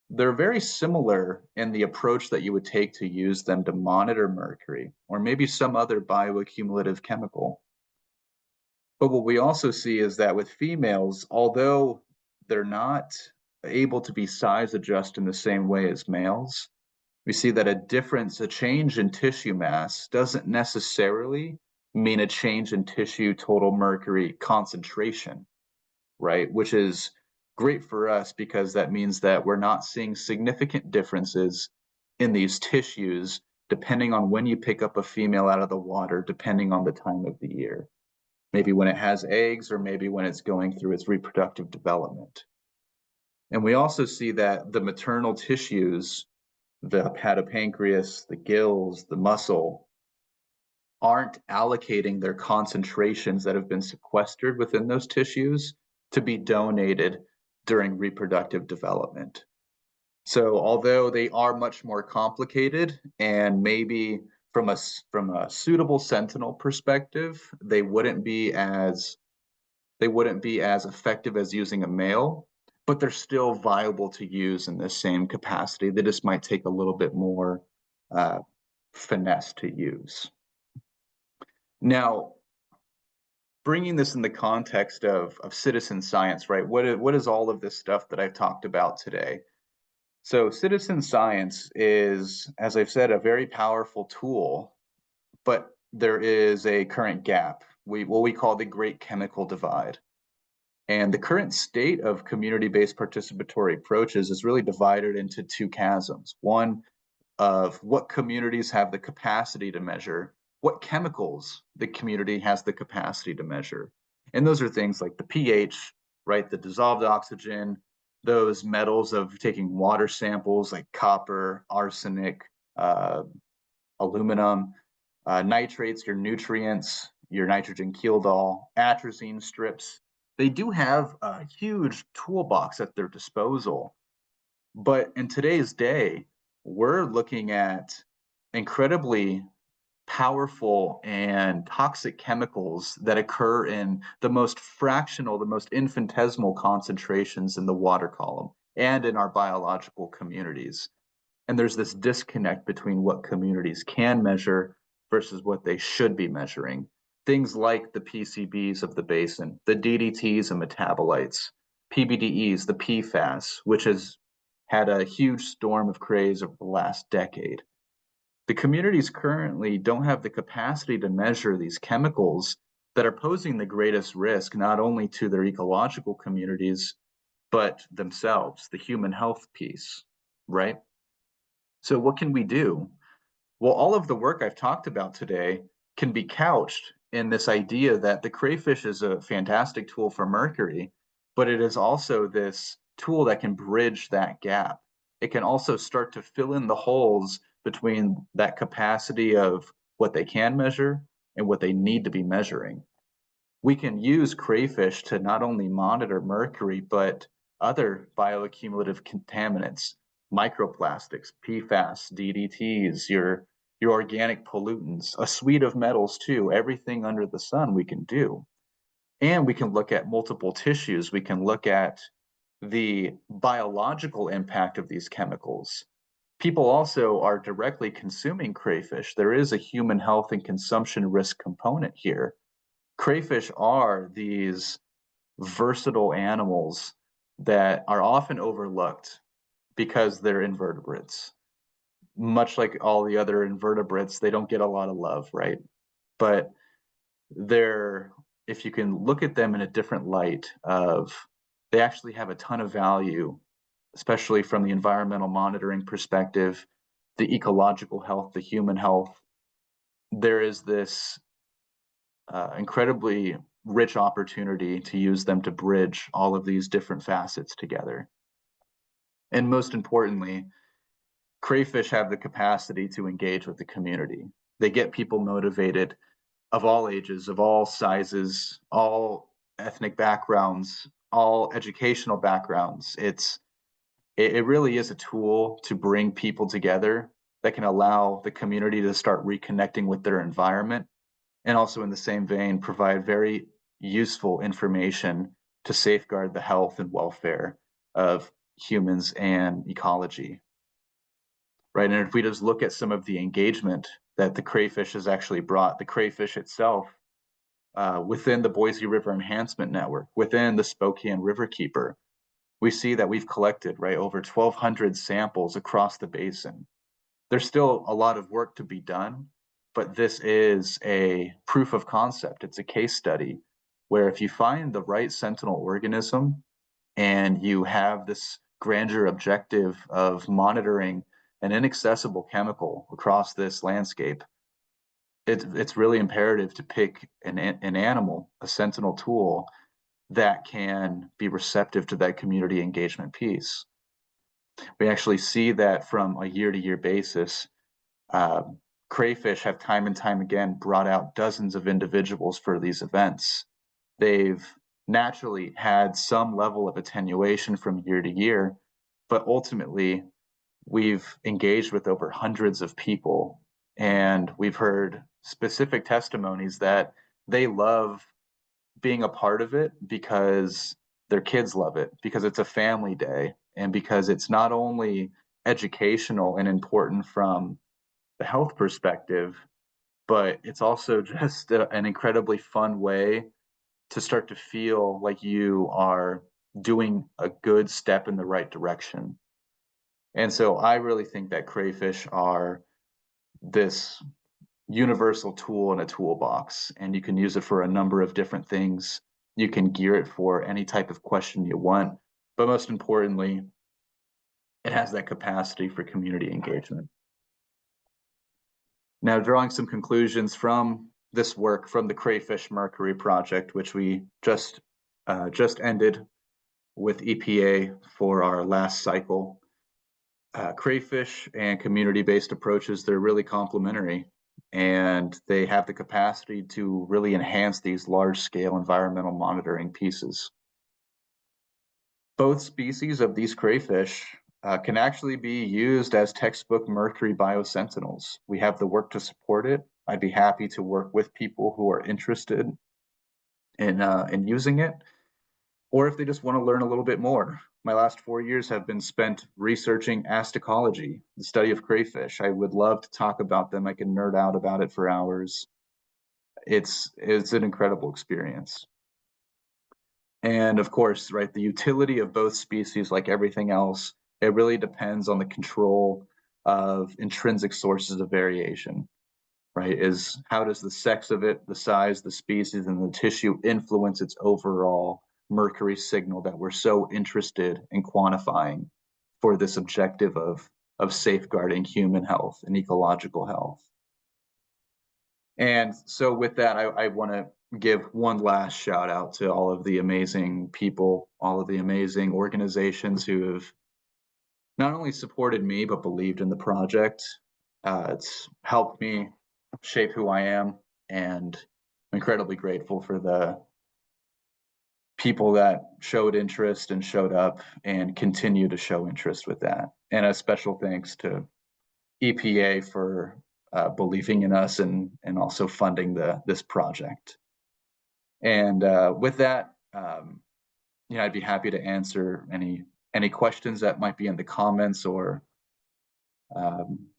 Speaker 2: they're very similar in the approach that you would take to use them to monitor mercury or maybe some other bioaccumulative chemical. But what we also see is that with females, although they're not able to be size adjust in the same way as males, we see that a change in tissue mass doesn't necessarily mean a change in tissue total mercury concentration, right? Which is great for us because that means that we're not seeing significant differences in these tissues depending on when you pick up a female out of the water, depending on the time of the year. Maybe when it has eggs or maybe when it's going through its reproductive development. And we also see that the maternal tissues, the hepatopancreas, the gills, the muscle, aren't allocating their concentrations that have been sequestered within those tissues to be donated during reproductive development. So although they are much more complicated and maybe from a suitable sentinel perspective, they wouldn't be as effective as using a male, but they're still viable to use in the same capacity. They just might take a little bit more finesse to use. Now, bringing this in the context of citizen science, right? What is all of this stuff that I've talked about today? So citizen science is, as I've said, a very powerful tool, but there is a current gap, what we call the Great Chemical Divide. And the current state of community-based participatory approaches is really divided into two chasms. One of what communities have the capacity to measure, what chemicals the community has the capacity to measure. And those are things like the pH, right? The dissolved oxygen, those metals of taking water samples like copper, arsenic, aluminum, nitrates, your nutrients, your nitrogen keeldoll, atrazine strips, they do have a huge toolbox at their disposal. But in today's day, we're looking at incredibly powerful and toxic chemicals that occur in the most fractional, the most infinitesimal concentrations in the water column and in our biological communities. And there's this disconnect between what communities can measure versus what they should be measuring. Things like the PCBs of the basin, the DDTs and metabolites, PBDEs, the PFAS, which has had a huge storm of craze over the last decade. The communities currently don't have the capacity to measure these chemicals that are posing the greatest risk, not only to their ecological communities, but themselves, the human health piece, right? So, what can we do? Well, all of the work I've talked about today can be couched in this idea that the crayfish is a fantastic tool for mercury, but it is also this tool that can bridge that gap. It can also start to fill in the holes between that capacity of what they can measure and what they need to be measuring. We can use crayfish to not only monitor mercury, but other bioaccumulative contaminants, microplastics, PFAS, DDTs, your organic pollutants, a suite of metals too, everything under the sun we can do. And we can look at multiple tissues. We can look at the biological impact of these chemicals. People also are directly consuming crayfish. There is a human health and consumption risk component here. Crayfish are these versatile animals that are often overlooked because they're invertebrates. Much like all the other invertebrates, they don't get a lot of love, right? But they're, if you can look at them in a different light of, they actually have a ton of value, especially from the environmental monitoring perspective, the ecological health, the human health. There is this incredibly rich opportunity to use them to bridge all of these different facets together. And most importantly, crayfish have the capacity to engage with the community. They get people motivated of all ages, of all sizes, all ethnic backgrounds, all educational backgrounds. It really is a tool to bring people together that can allow the community to start reconnecting with their environment, and also in the same vein provide very useful information to safeguard the health and welfare of humans and ecology, right? And if we just look at some of the engagement that the crayfish has actually brought, the crayfish itself within the Boise River Enhancement Network, within the Spokane Riverkeeper, we see that we've collected, right, over 1,200 samples across the basin. There's still a lot of work to be done, but this is a proof of concept. It's a case study where if you find the right sentinel organism and you have this grandeur objective of monitoring an inaccessible chemical across this landscape, it's really imperative to pick an animal, a sentinel tool that can be receptive to that community engagement piece. We actually see that from a year-to-year basis. Crayfish have time and time again brought out dozens of individuals for these events. They've naturally had some level of attenuation from year to year, but ultimately we've engaged with over hundreds of people, and we've heard specific testimonies that they love being a part of it because their kids love it, because it's a family day, and because it's not only educational and important from the health perspective, but it's also just an incredibly fun way to start to feel like you are doing a good step in the right direction. And so I really think that crayfish are this universal tool in a toolbox, and you can use it for a number of different things. You can gear it for any type of question you want, but most importantly, it has that capacity for community engagement. Now, drawing some conclusions from this work from the Crayfish Mercury Project, which we just ended with EPA for our last cycle. Crayfish and community-based approaches, they're really complementary. and they have the capacity to really enhance these large-scale environmental monitoring pieces. Both species of these crayfish can actually be used as textbook mercury biosentinels. We have the work to support it. I'd be happy to work with people who are interested in using it, or if they just want to learn a little bit more. My last 4 years have been spent researching asticology, the study of crayfish. I would love to talk about them. I can nerd out about it for hours. It's an incredible experience. And of course, right, the utility of both species, like everything else, it really depends on the control of intrinsic sources of variation, right? Is how does the sex of it, the size, the species, and the tissue influence its overall mercury signal that we're so interested in quantifying for this objective of safeguarding human health and ecological health. And so with that, I want to give one last shout out to all of the amazing people, all of the amazing organizations who have not only supported me, but believed in the project. It's helped me shape who I am, and I'm incredibly grateful for the people that showed interest and showed up and continue to show interest with that. And a special thanks to EPA for believing in us and also funding this project. And with that, I'd be happy to answer any questions that might be in the comments, or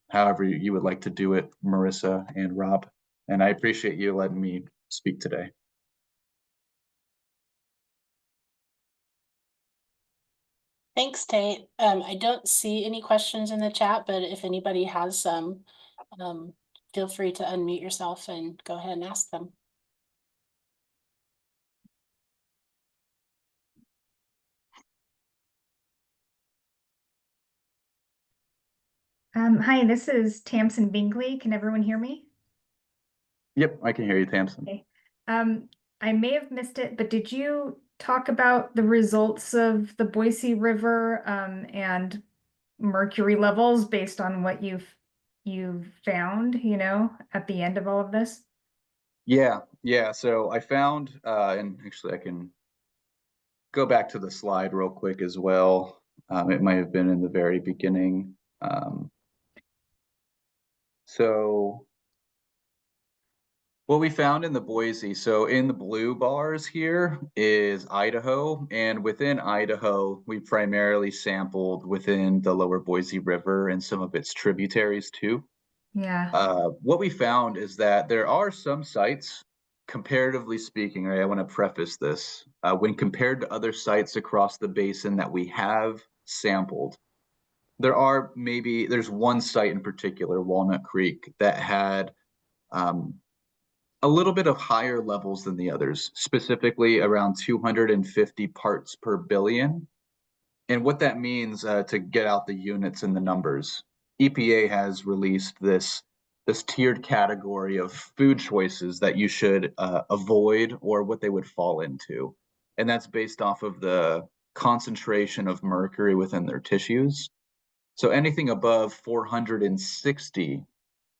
Speaker 2: however you would like to do it, Marissa and Rob. And I appreciate you letting me speak today.
Speaker 3: Thanks, Tate. I don't see any questions in the chat, but if anybody has some, feel free to unmute yourself and go ahead and ask them.
Speaker 4: Hi, this is Tamsin Bingley. Can everyone hear me?
Speaker 2: Yep, I can hear you, Tamsin.
Speaker 4: Okay. I may have missed it, but did you talk about the results of the Boise River and mercury levels based on what you've found, at the end of all of this?
Speaker 2: Yeah. So I found, and actually I can go back to the slide real quick as well. It might have been in the very beginning. So what we found in the Boise, so in the blue bars here is Idaho, and within Idaho, we primarily sampled within the lower Boise River and some of its tributaries too.
Speaker 4: Yeah.
Speaker 2: What we found is that there are some sites, comparatively speaking, right, I want to preface this, when compared to other sites across the basin that we have sampled, there's one site in particular, Walnut Creek, that had a little bit of higher levels than the others, specifically around 250 parts per billion. And what that means, to get out the units and the numbers, EPA has released this tiered category of food choices that you should avoid, or what they would fall into. And that's based off of the concentration of mercury within their tissues. So anything above 460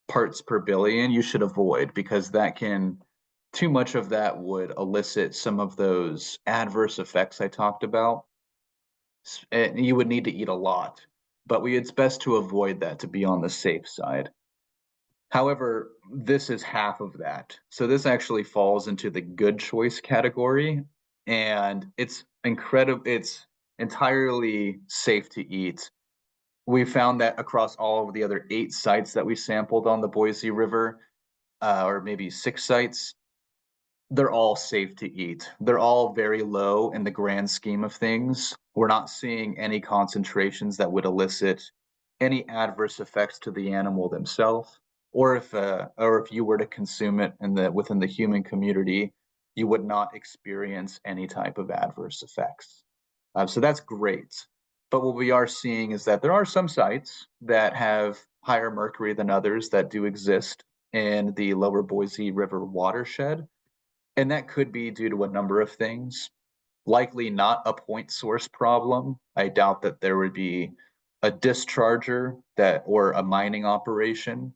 Speaker 2: parts per billion you should avoid, because too much of that would elicit some of those adverse effects I talked about. And you would need to eat a lot, but it's best to avoid that, to be on the safe side. However, this is half of that. So this actually falls into the good choice category, and it's incredible. It's entirely safe to eat. We found that across all of the other 8 sites that we sampled on the Boise River, or maybe 6 sites, they're all safe to eat. They're all very low in the grand scheme of things. We're not seeing any concentrations that would elicit any adverse effects to the animal themselves, or if you were to consume it within the human community, you would not experience any type of adverse effects. So that's great. But what we are seeing is that there are some sites that have higher mercury than others that do exist in the lower Boise River watershed. And that could be due to a number of things. Likely not a point source problem. I doubt that there would be a discharger or a mining operation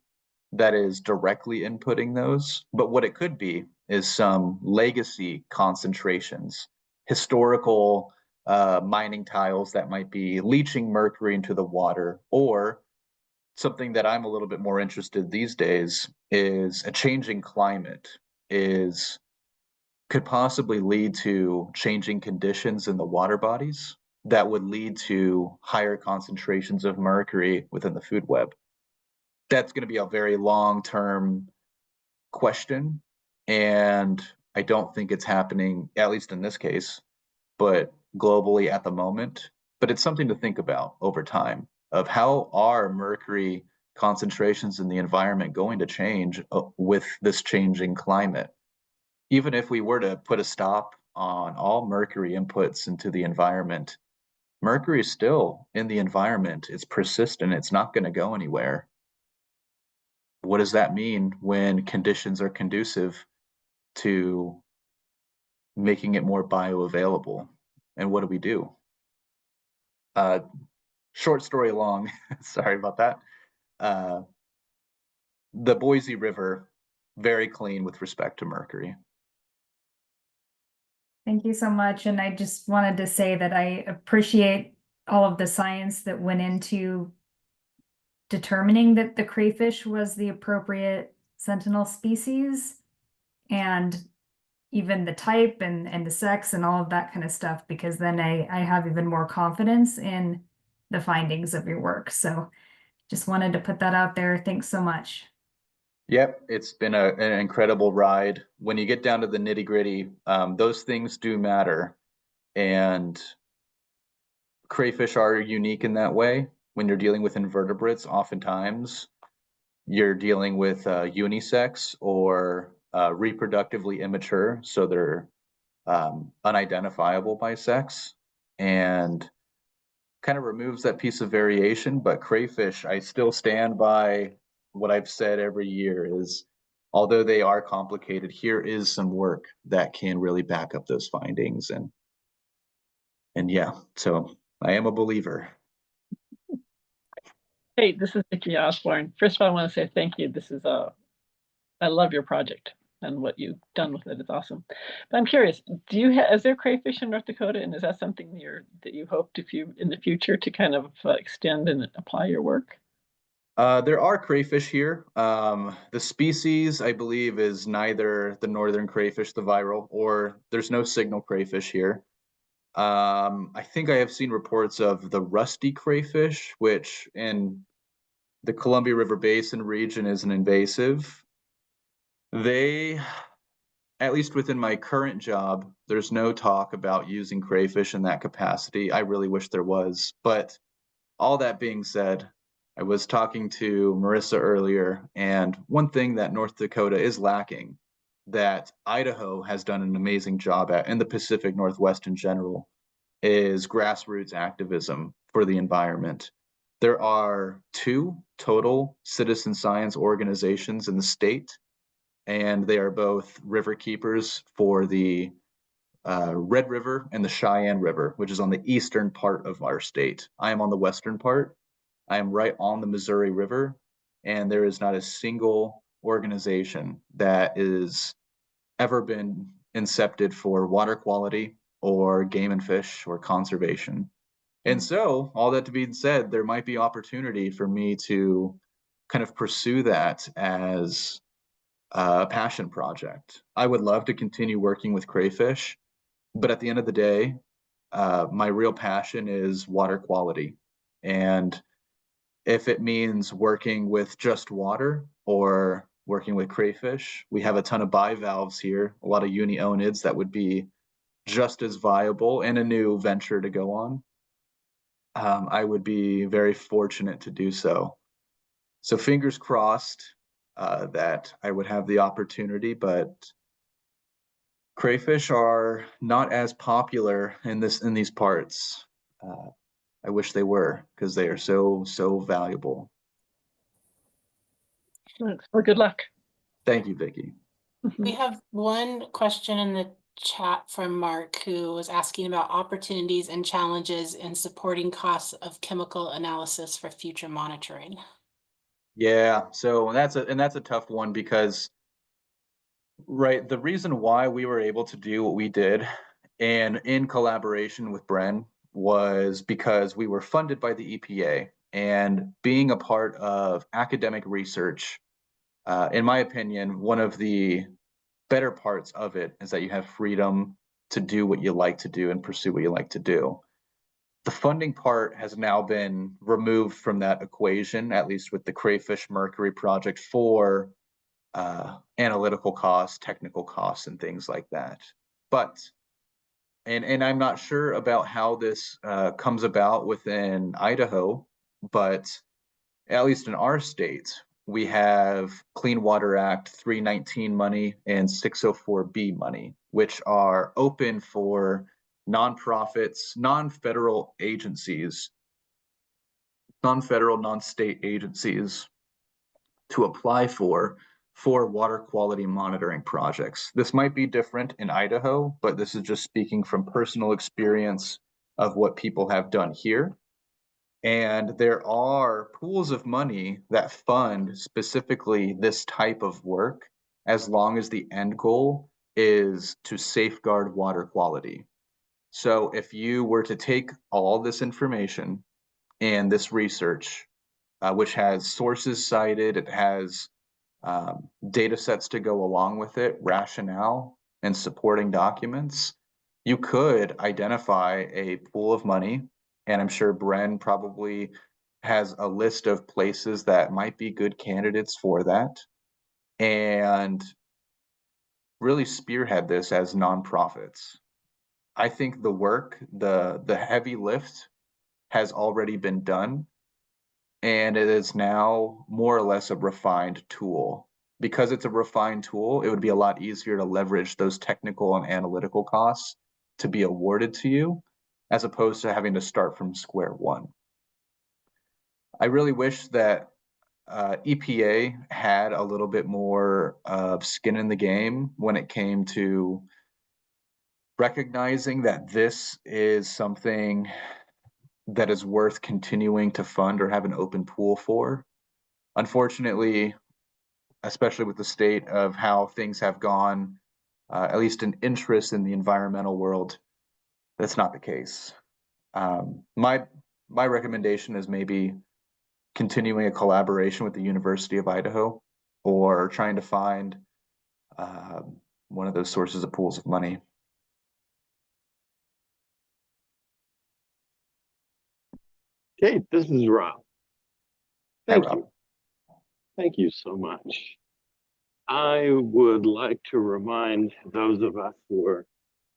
Speaker 2: that is directly inputting those, but what it could be is some legacy concentrations, historical mining tiles that might be leaching mercury into the water, or something that I'm a little bit more interested these days is a changing climate could possibly lead to changing conditions in the water bodies that would lead to higher concentrations of mercury within the food web. That's going to be a very long-term question, and I don't think it's happening, at least in this case, but globally at the moment. But it's something to think about over time of how are mercury concentrations in the environment going to change with this changing climate. Even if we were to put a stop on all mercury inputs into the environment, mercury is still in the environment. It's persistent. It's not going to go anywhere. What does that mean when conditions are conducive to making it more bioavailable? And what do we do? Short story long, sorry about that. The Boise River, very clean with respect to mercury.
Speaker 4: Thank you so much. And I just wanted to say that I appreciate all of the science that went into determining that the crayfish was the appropriate sentinel species, and even the type and the sex and all of that kind of stuff, because then I have even more confidence in the findings of your work. So just wanted to put that out there. Thanks so much.
Speaker 2: Yep, it's been an incredible ride. When you get down to the nitty-gritty, those things do matter. And crayfish are unique in that way. When you're dealing with invertebrates, oftentimes you're dealing with unisex or reproductively immature, so they're unidentifiable by sex, and kind of removes that piece of variation. But crayfish, I still stand by what I've said every year is, although they are complicated, here is some work that can really back up those findings. And yeah, so I am a believer.
Speaker 5: Hey, this is Vicki Osborne. First of all, I want to say thank you. I love your project and what you've done with it. It's awesome. But I'm curious, is there crayfish in North Dakota, and is that something that you hope in the future to kind of extend and apply your work?
Speaker 2: There are crayfish here. The species, I believe, is neither the northern crayfish, the viral, or there's no signal crayfish here. I think I have seen reports of the rusty crayfish, which in the Columbia River Basin region is an invasive. They, at least within my current job, there's no talk about using crayfish in that capacity. I really wish there was. But all that being said, I was talking to Marissa earlier, and one thing that North Dakota is lacking that Idaho has done an amazing job at, and the Pacific Northwest in general, is grassroots activism for the environment. There are 2 total citizen science organizations in the state, and they are both river keepers for the Red River and the Cheyenne River, which is on the eastern part of our state. I am on the western part. I am right on the Missouri River, and there is not a single organization that is ever been incepted for water quality or game and fish or conservation. And so, all that to be said, there might be opportunity for me to kind of pursue that as a passion project. I would love to continue working with crayfish, but at the end of the day, my real passion is water quality. And if it means working with just water or working with crayfish, we have a ton of bivalves here, a lot of unionids that would be just as viable and a new venture to go on. I would be very fortunate to do so. So fingers crossed that I would have the opportunity, but crayfish are not as popular in these parts. I wish they were, because they are so valuable.
Speaker 5: Thanks. Well, good luck.
Speaker 2: Thank you, Vicki.
Speaker 3: We have one question in the chat from Mark, who was asking about opportunities and challenges in supporting costs of chemical analysis for future monitoring.
Speaker 2: Yeah, so that's a tough one because, right, the reason why we were able to do what we did and in collaboration with Bren was because we were funded by the EPA, and being a part of academic research, in my opinion, one of the better parts of it is that you have freedom to do what you like to do and pursue what you like to do. The funding part has now been removed from that equation, at least with the Crayfish Mercury Project, for analytical costs, technical costs, and things like that. But and I'm not sure about how this comes about within Idaho, but at least in our state, we have Clean Water Act 319 money and 604B money, which are open for nonprofits, non-federal agencies, non-federal, non-state agencies to apply for water quality monitoring projects. This might be different in Idaho, but this is just speaking from personal experience of what people have done here. And there are pools of money that fund specifically this type of work, as long as the end goal is to safeguard water quality. So if you were to take all this information and this research, which has sources cited, it has data sets to go along with it, rationale, and supporting documents, you could identify a pool of money. And I'm sure Bren probably has a list of places that might be good candidates for that, and really spearhead this as nonprofits. I think the work, the heavy lift has already been done, and it is now more or less a refined tool. Because it's a refined tool, it would be a lot easier to leverage those technical and analytical costs to be awarded to you, as opposed to having to start from square one. I really wish that EPA had a little bit more skin in the game when it came to recognizing that this is something that is worth continuing to fund or have an open pool for. Unfortunately, especially with the state of how things have gone, at least an interest in the environmental world, that's not the case. My recommendation is maybe continuing a collaboration with the University of Idaho, or trying to find one of those sources of pools of money.
Speaker 1: Kate, this is Rob.
Speaker 2: Hi,
Speaker 1: Thank
Speaker 2: Rob.
Speaker 1: you. Thank you so much. I would like to remind those of us who are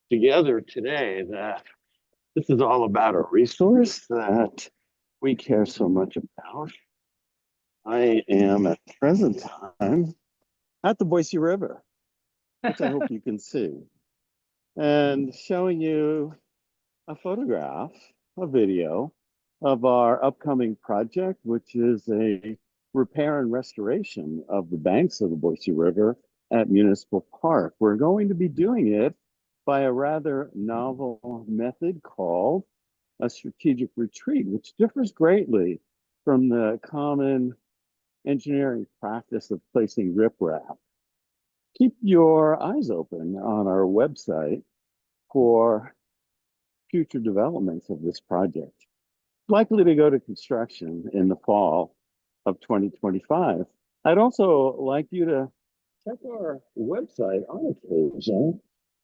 Speaker 1: together today that this is all about a resource that we care so much about. I am at the present time at the Boise River, which I hope you can see, and showing you a photograph, a video of our upcoming project, which is a repair and restoration of the banks of the Boise River at Municipal Park. We're going to be doing it by a rather novel method called a strategic retreat, which differs greatly from the common engineering practice of placing riprap. Keep your eyes open on our website for future developments of this project, likely to go to construction in the fall of 2025. I'd also like you to check our website on occasion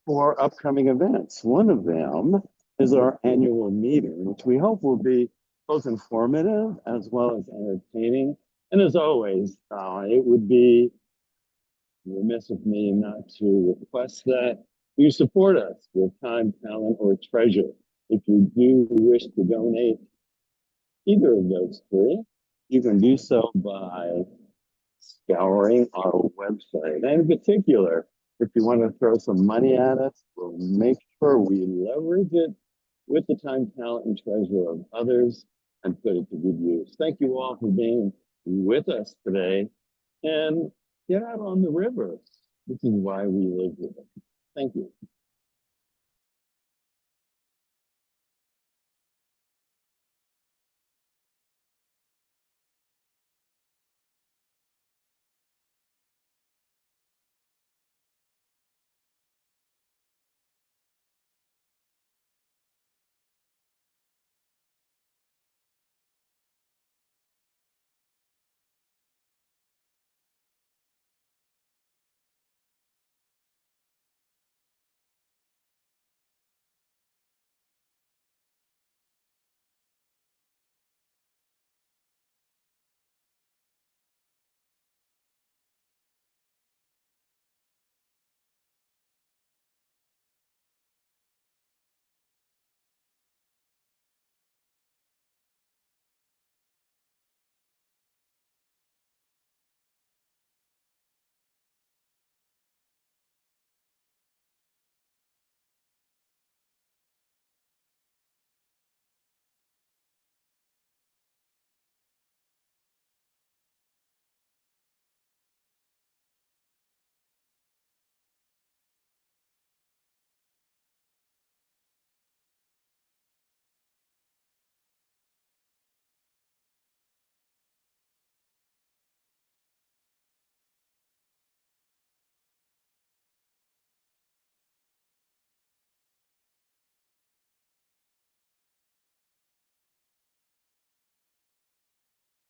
Speaker 1: for upcoming events. One of them is our annual meeting, which we hope will be both informative as well as entertaining. And as always, it would be remiss of me not to request that you support us with time, talent, or treasure. If you do wish to donate either of those three, you can do so by scouring our website. And in particular, if you want to throw some money at us, we'll make sure we leverage it with the time, talent, and treasure of others and put it to good use. Thank you all for being with us today, and get out on the river. This is why we live here. Thank you.